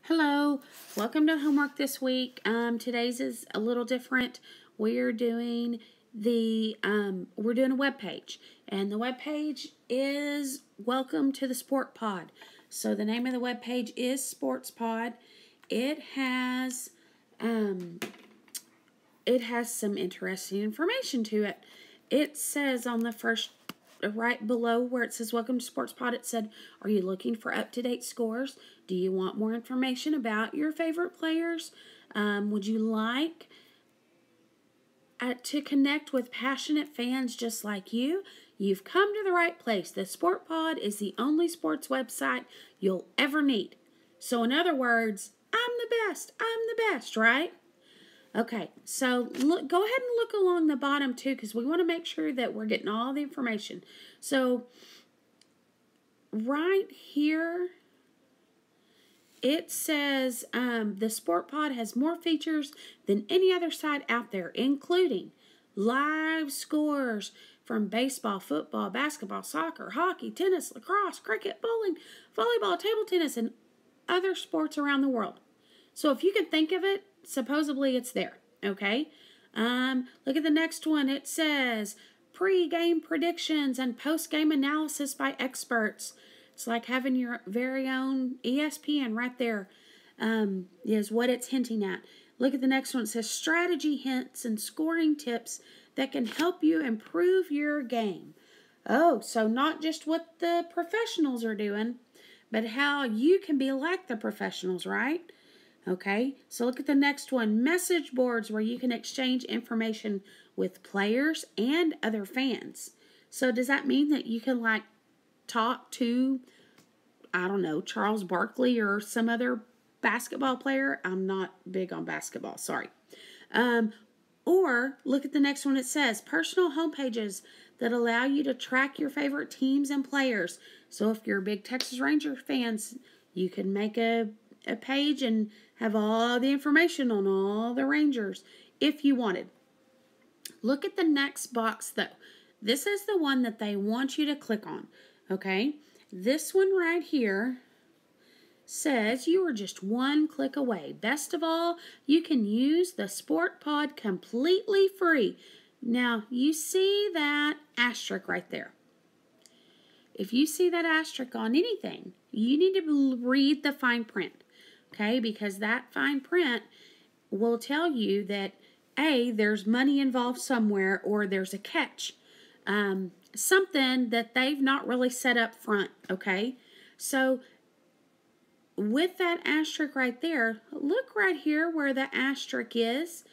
Hello, welcome to homework this week. Today's is a little different. We're doing a web page, and the web page is Welcome to the Sport Pod. So the name of the web page is Sports Pod. It has some interesting information to it. It says on the first right below where it says Welcome to Sports Pod, it said, are you looking for up-to-date scores? Do you want more information about your favorite players? Would you like to connect with passionate fans just like you? You've come to the right place. The Sport Pod is the only sports website you'll ever need. So in other words, I'm the best, right? Okay, so go ahead and look along the bottom too, because we want to make sure that we're getting all the information. So right here, it says the Sport Pod has more features than any other site out there, including live scores from baseball, football, basketball, soccer, hockey, tennis, lacrosse, cricket, bowling, volleyball, table tennis, and other sports around the world. So if you can think of it, supposedly it's there, okay? Look at the next one. It says pre-game predictions and post-game analysis by experts. It's like having your very own ESPN right there, is what it's hinting at. Look at the next one. It says strategy hints and scoring tips that can help you improve your game. Oh, so not just what the professionals are doing, but how you can be like the professionals, right? Okay, so look at the next one. Message boards where you can exchange information with players and other fans. So does that mean that you can like talk to, I don't know, Charles Barkley or some other basketball player? I'm not big on basketball, sorry. Or look at the next one. It says personal homepages that allow you to track your favorite teams and players. So if you're big Texas Ranger fans, you can make a page and have all the information on all the Rangers if you wanted. Look at the next box though. This is the one that they want you to click on. Okay, this one right here says you are just one click away. Best of all, you can use the Sport Pod completely free. Now, you see that asterisk right there. If you see that asterisk on anything, you need to read the fine print. Okay, because that fine print will tell you that A, there's money involved somewhere, or there's a catch. Something that they've not really set up front, okay? So with that asterisk right there, look right here where the asterisk is.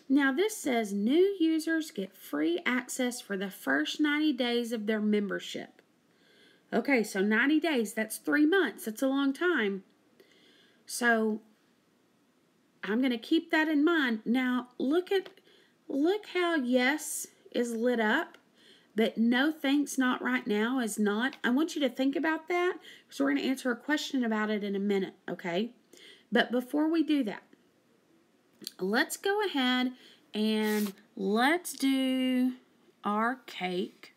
Now this says new users get free access for the first 90 days of their membership. Okay, so 90 days, that's 3 months. That's a long time. So I'm going to keep that in mind. Now look how yes is lit up, but no thanks not right now is not. I want you to think about that because we're going to answer a question about it in a minute, okay? But before we do that, let's go ahead and let's do our cake.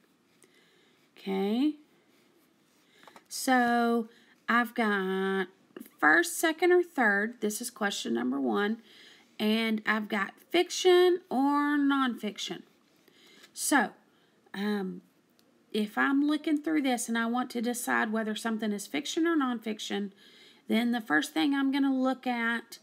Okay. So I've got first, second, or third. This is question number 1. And I've got fiction or nonfiction. So, if I'm looking through this and I want to decide whether something is fiction or nonfiction, then the first thing I'm going to look at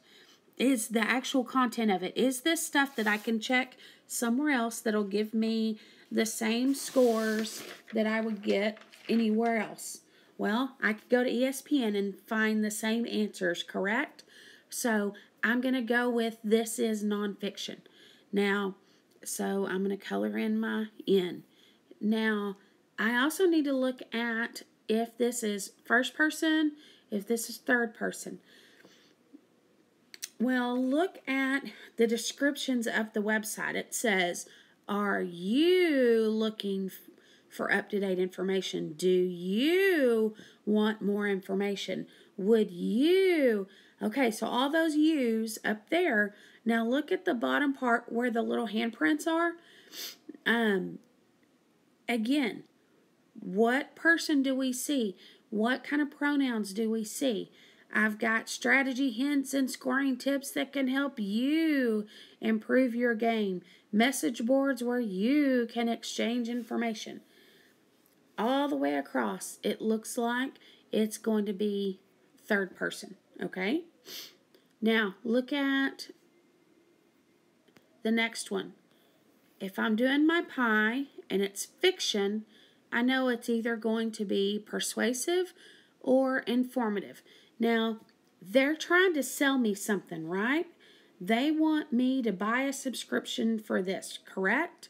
is the actual content of it. Is this stuff that I can check somewhere else that'll give me the same scores that I would get anywhere else? Well, I could go to ESPN and find the same answers, correct? So I'm going to go with this is nonfiction. Now, so I'm going to color in my N. Now, I also need to look at if this is first person, if this is third person. Well, look at the descriptions of the website. It says, are you looking for up-to-date information? Do you want more information? Would you? Okay, so all those yous up there. Now look at the bottom part where the little handprints are. Again, what person do we see? What kind of pronouns do we see? I've got strategy hints and scoring tips that can help you improve your game. Message boards where you can exchange information. All the way across, it looks like it's going to be third person, okay? Now, look at the next one. If I'm doing my pie and it's fiction, I know it's either going to be persuasive or informative. Now, they're trying to sell me something, right? They want me to buy a subscription for this, correct?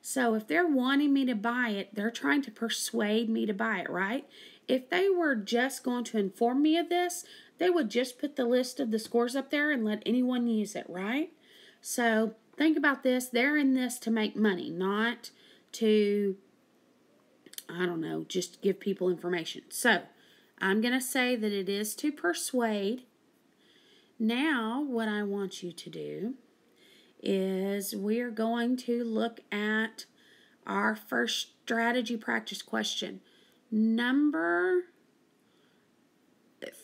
So if they're wanting me to buy it, they're trying to persuade me to buy it, right? If they were just going to inform me of this, they would just put the list of the scores up there and let anyone use it, right? So think about this. They're in this to make money, not to, I don't know, just give people information. So I'm going to say that it is to persuade. Now, what I want you to do is we're going to look at our first strategy practice question. Number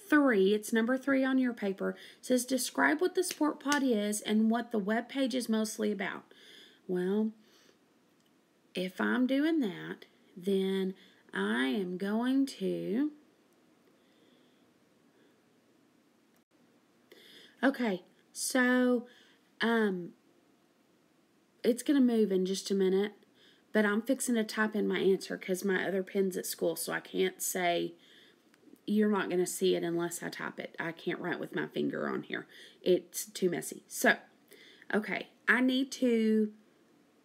3, it's number 3 on your paper, says describe what the Sport Pod is and what the web page is mostly about. Well, if I'm doing that, then I am going to... Okay, so it's going to move in just a minute, but I'm fixing to type in my answer because my other pen's at school, so I can't say you're not going to see it unless I type it. I can't write with my finger on here. It's too messy. So, okay, I need to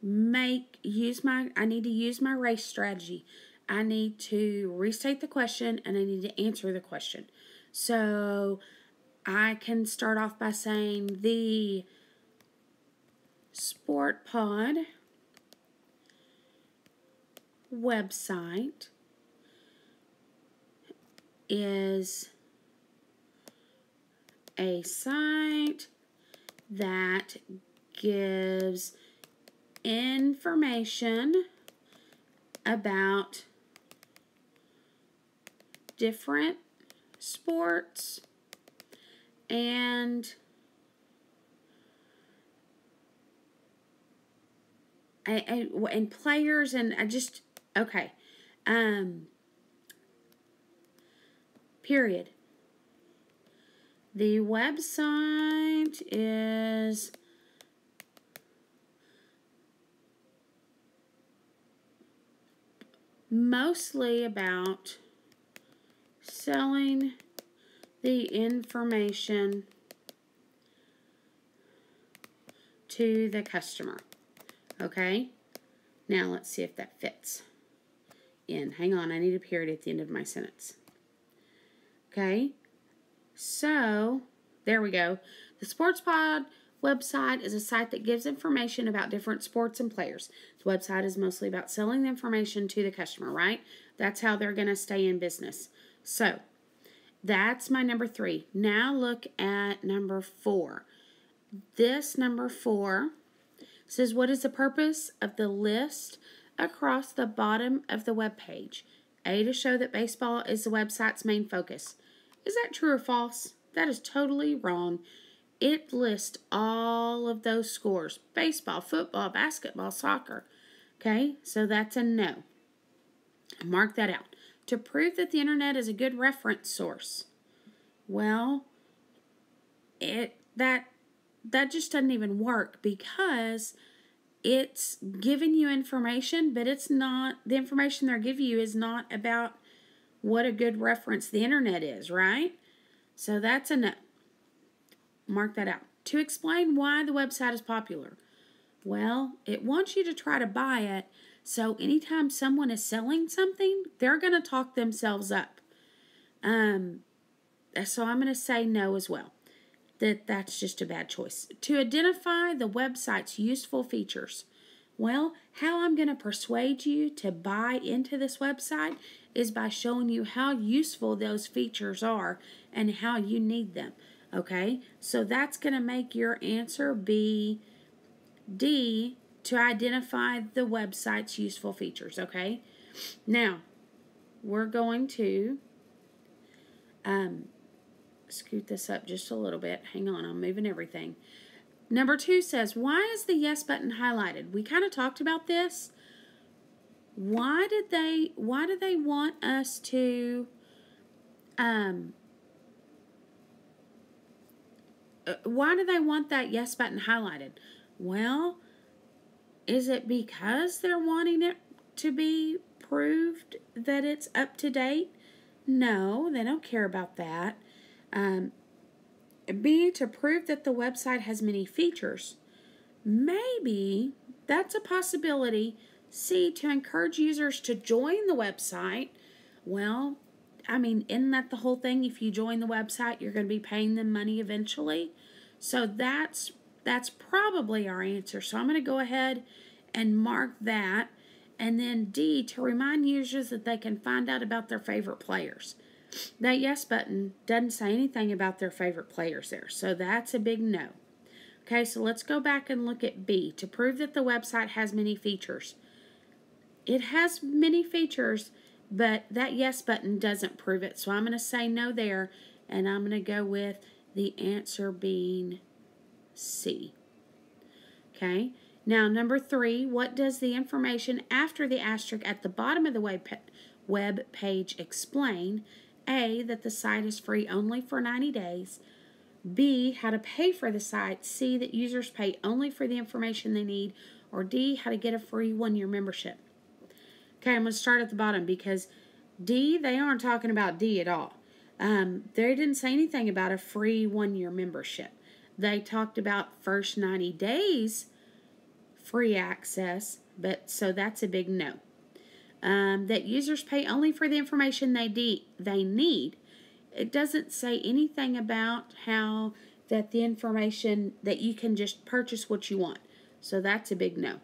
use my race strategy. I need to restate the question and I need to answer the question. So I can start off by saying the Sport Pod website is a site that gives information about different sports and players, and period. The website is mostly about selling the information to the customer. Okay? Now let's see if that fits in. Hang on, I need a period at the end of my sentence. Okay? So, there we go. The Sports Pod website is a site that gives information about different sports and players. The website is mostly about selling the information to the customer, right? That's how they're going to stay in business. So, that's my number 3. Now look at number 4. This number 4 says, what is the purpose of the list across the bottom of the web page? A, to show that baseball is the website's main focus. Is that true or false? That is totally wrong. It lists all of those scores. Baseball, football, basketball, soccer. Okay, so that's a no. Mark that out. To prove that the internet is a good reference source. Well, that just doesn't even work because it's giving you information, but it's not, the information they're giving you is not about what a good reference the internet is, right? So that's a no. Mark that out. To explain why the website is popular. Well, it wants you to try to buy it, so anytime someone is selling something, they're going to talk themselves up. So I'm going to say no as well. That's just a bad choice. To identify the website's useful features. Well, how I'm going to persuade you to buy into this website is by showing you how useful those features are and how you need them. Okay, so that's going to make your answer be D, to identify the website's useful features. Okay, now we're going to scoot this up just a little bit. Hang on, I'm moving everything. Number 2 says, why is the yes button highlighted? We kind of talked about this. Why do they want us to why do they want that yes button highlighted? Well, is it because they're wanting it to be proved that it's up to date? No, they don't care about that. B, to prove that the website has many features. Maybe that's a possibility. C, to encourage users to join the website. Well, I mean, isn't that the whole thing? If you join the website, you're going to be paying them money eventually. So that's probably our answer. So I'm going to go ahead and mark that. And then D, to remind users that they can find out about their favorite players. That yes button doesn't say anything about their favorite players there. So that's a big no. Okay, so let's go back and look at B. To prove that the website has many features. It has many features, but that yes button doesn't prove it. So I'm going to say no there, and I'm going to go with the answer being C. Okay, now number 3, what does the information after the asterisk at the bottom of the web page explain? A, that the site is free only for 90 days. B, how to pay for the site. C, that users pay only for the information they need. Or D, how to get a free 1-year membership. Okay, I'm going to start at the bottom because D, they aren't talking about D at all. They didn't say anything about a free 1-year membership. They talked about first 90 days free access, but so that's a big no. That users pay only for the information they need. It doesn't say anything about how that the information that you can just purchase what you want. So that's a big no.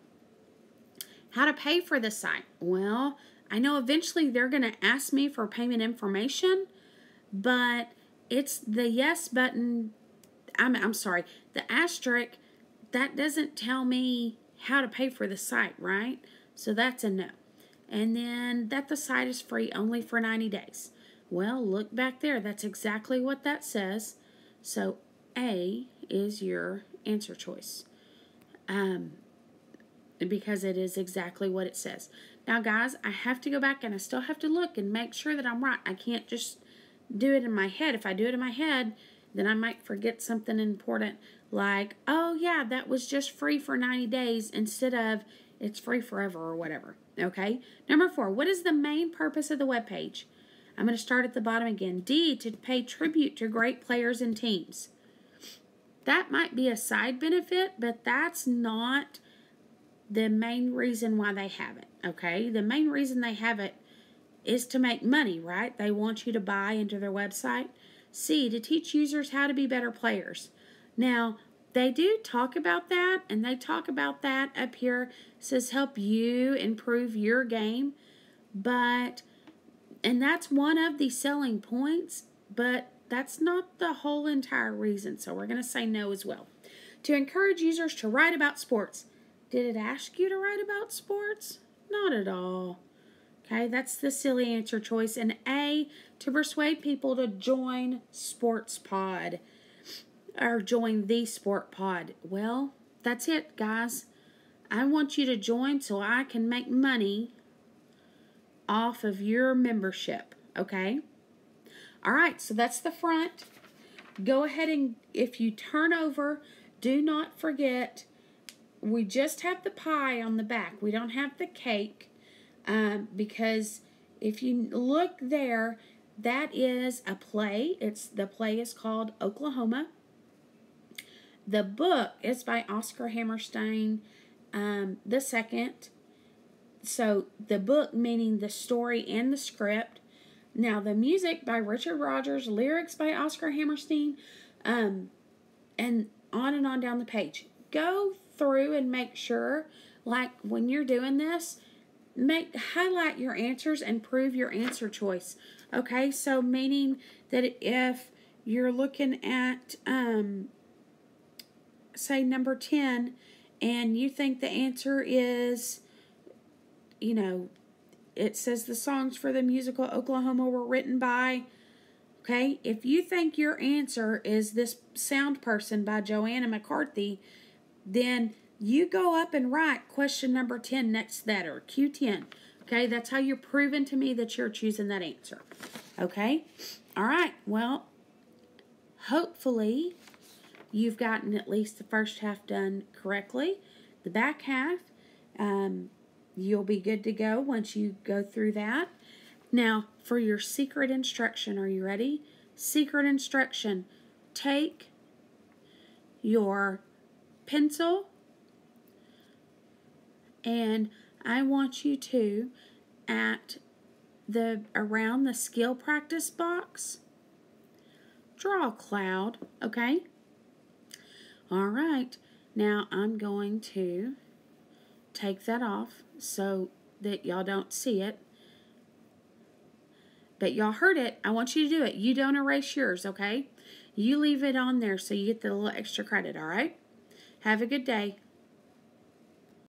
How to pay for the site? Well, I know eventually they're going to ask me for payment information, but it's the yes button. I'm sorry, the asterisk, that doesn't tell me how to pay for the site, right? So that's a no. And then that the site is free only for 90 days. Well, look back there. That's exactly what that says. So A is your answer choice. Because it is exactly what it says. Now, guys, I have to go back and I still have to look and make sure that I'm right. I can't just do it in my head. If I do it in my head, then I might forget something important like, oh, yeah, that was just free for 90 days instead of it's free forever or whatever. Okay? Number 4, what is the main purpose of the web page? I'm going to start at the bottom again. D, to pay tribute to great players and teams. That might be a side benefit, but that's not the main reason why they have it. Okay? The main reason they have it is to make money, right? They want you to buy into their website. C, to teach users how to be better players. Now, they do talk about that, and they talk about that up here. It says help you improve your game, and that's one of the selling points, but that's not the whole entire reason, so we're going to say no as well. To encourage users to write about sports. Did it ask you to write about sports? Not at all. Okay, that's the silly answer choice. And A, to persuade people to join Sports Pod or join the Sport Pod. Well, that's it, guys. I want you to join so I can make money off of your membership, okay? All right, so that's the front. Go ahead and if you turn over, do not forget, we just have the pie on the back. We don't have the cake because if you look there, that is a play. The play is called Oklahoma. The book is by Oscar Hammerstein the second. So the book meaning the story and the script. Now the music by Richard Rodgers, lyrics by Oscar Hammerstein, and on down the page. Go through and make sure, like when you're doing this, highlight your answers and prove your answer choice. Okay, so meaning that if you're looking at say number 10 and you think the answer is, it says the songs for the musical Oklahoma were written by, Okay, if you think your answer is this sound person by Joanna McCarthy, then you go up and write question number 10 next to that, or Q10. Okay, that's how you're proving to me that you're choosing that answer. Okay, all right, well, hopefully you've gotten at least the first half done correctly. The back half, you'll be good to go once you go through that. Now, for your secret instruction, are you ready? Secret instruction. Take your pencil and I want you to, around the skill practice box, draw a cloud, okay? All right. Now, I'm going to take that off so that y'all don't see it. But y'all heard it. I want you to do it. You don't erase yours, okay? You leave it on there so you get the little extra credit, all right? Have a good day.